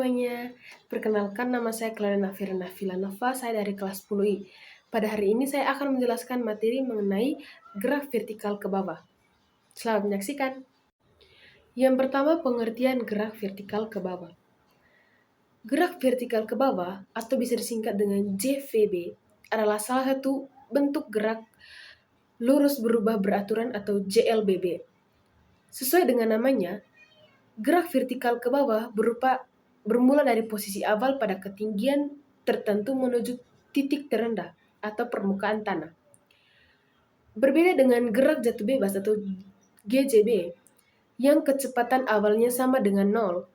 semuanya, perkenalkan nama saya Clarena Firna Villanova, saya dari kelas 10I. Pada hari ini saya akan menjelaskan materi mengenai gerak vertikal ke bawah. Selamat menyaksikan. Yang pertama, pengertian gerak vertikal ke bawah. Gerak vertikal ke bawah atau bisa disingkat dengan JVB adalah salah satu bentuk gerak lurus berubah beraturan atau JLBB. Sesuai dengan namanya, gerak vertikal ke bawah bermula dari posisi awal pada ketinggian tertentu menuju titik terendah atau permukaan tanah. Berbeda dengan gerak jatuh bebas atau GJB yang kecepatan awalnya sama dengan 0.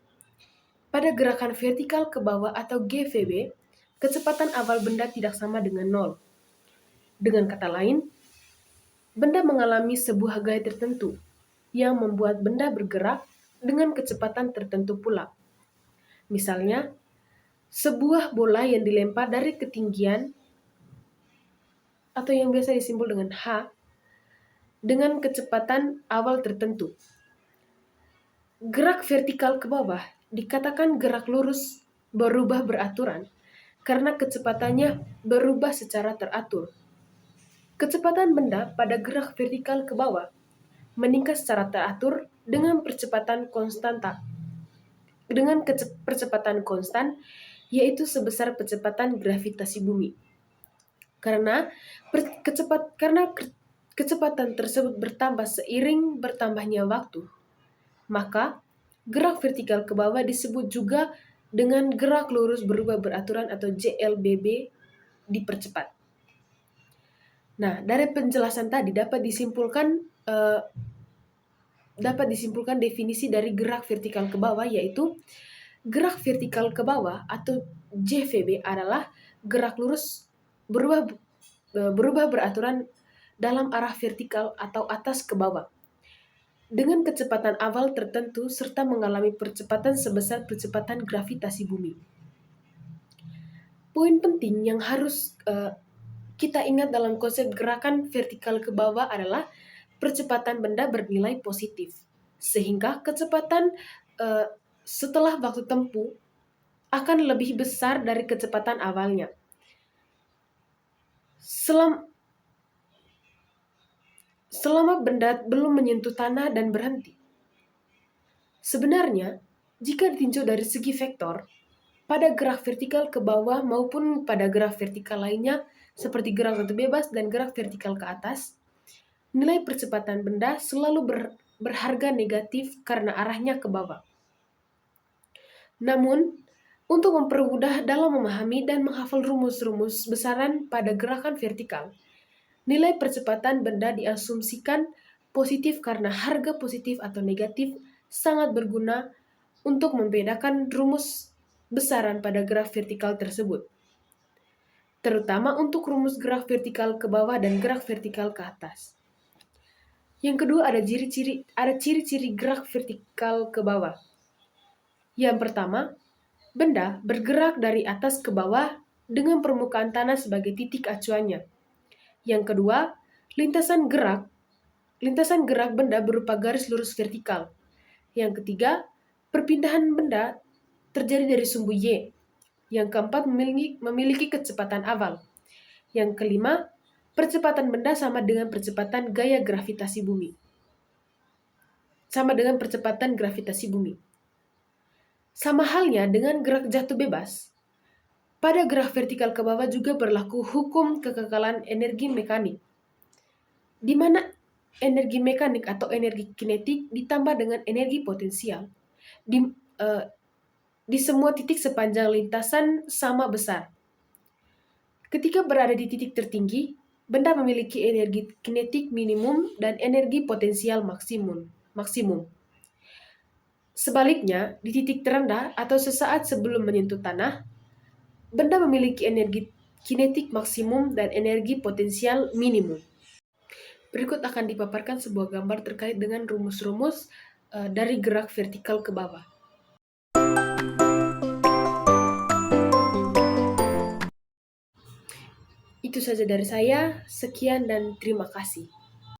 Pada gerakan vertikal ke bawah atau GVB, kecepatan awal benda tidak sama dengan 0. Dengan kata lain, benda mengalami sebuah gaya tertentu yang membuat benda bergerak dengan kecepatan tertentu pula. Misalnya, sebuah bola yang dilempar dari ketinggian atau yang biasa disimbol dengan H dengan kecepatan awal tertentu. Gerak vertikal ke bawah dikatakan gerak lurus berubah beraturan karena kecepatannya berubah secara teratur. Kecepatan benda pada gerak vertikal ke bawah meningkat secara teratur dengan percepatan konstan yaitu sebesar percepatan gravitasi bumi. Karena kecepatan tersebut bertambah seiring bertambahnya waktu, maka gerak vertikal ke bawah disebut juga dengan gerak lurus berubah beraturan atau JLBB dipercepat. Nah, dari penjelasan tadi dapat disimpulkan definisi dari gerak vertikal ke bawah, yaitu gerak vertikal ke bawah atau JVB adalah gerak lurus berubah beraturan dalam arah vertikal atau atas ke bawah dengan kecepatan awal tertentu serta mengalami percepatan sebesar percepatan gravitasi bumi. Poin penting yang harus kita ingat dalam konsep gerakan vertikal ke bawah adalah percepatan benda bernilai positif, sehingga kecepatan setelah waktu tempuh akan lebih besar dari kecepatan awalnya. Selama benda belum menyentuh tanah dan berhenti. Sebenarnya, jika ditinjau dari segi vektor, pada gerak vertikal ke bawah maupun pada gerak vertikal lainnya, seperti gerak jatuh bebas dan gerak vertikal ke atas, nilai percepatan benda selalu berharga negatif karena arahnya ke bawah. Namun, untuk mempermudah dalam memahami dan menghafal rumus-rumus besaran pada gerakan vertikal, nilai percepatan benda diasumsikan positif karena harga positif atau negatif sangat berguna untuk membedakan rumus besaran pada gerak vertikal tersebut, terutama untuk rumus gerak vertikal ke bawah dan gerak vertikal ke atas. Yang kedua, ada ciri-ciri gerak vertikal ke bawah. Yang pertama, benda bergerak dari atas ke bawah dengan permukaan tanah sebagai titik acuannya. Yang kedua, lintasan gerak benda berupa garis lurus vertikal. Yang ketiga, perpindahan benda terjadi dari sumbu Y. Yang keempat, memiliki kecepatan awal. Yang kelima, percepatan benda sama dengan percepatan gravitasi bumi. Sama halnya dengan gerak jatuh bebas, pada gerak vertikal ke bawah juga berlaku hukum kekekalan energi mekanik, di mana energi mekanik atau energi kinetik ditambah dengan energi potensial di semua titik sepanjang lintasan sama besar. Ketika berada di titik tertinggi, benda memiliki energi kinetik minimum dan energi potensial maksimum. Sebaliknya, di titik terendah atau sesaat sebelum menyentuh tanah, benda memiliki energi kinetik maksimum dan energi potensial minimum. Berikut akan dipaparkan sebuah gambar terkait dengan rumus-rumus dari gerak vertikal ke bawah. Itu saja dari saya, sekian dan terima kasih.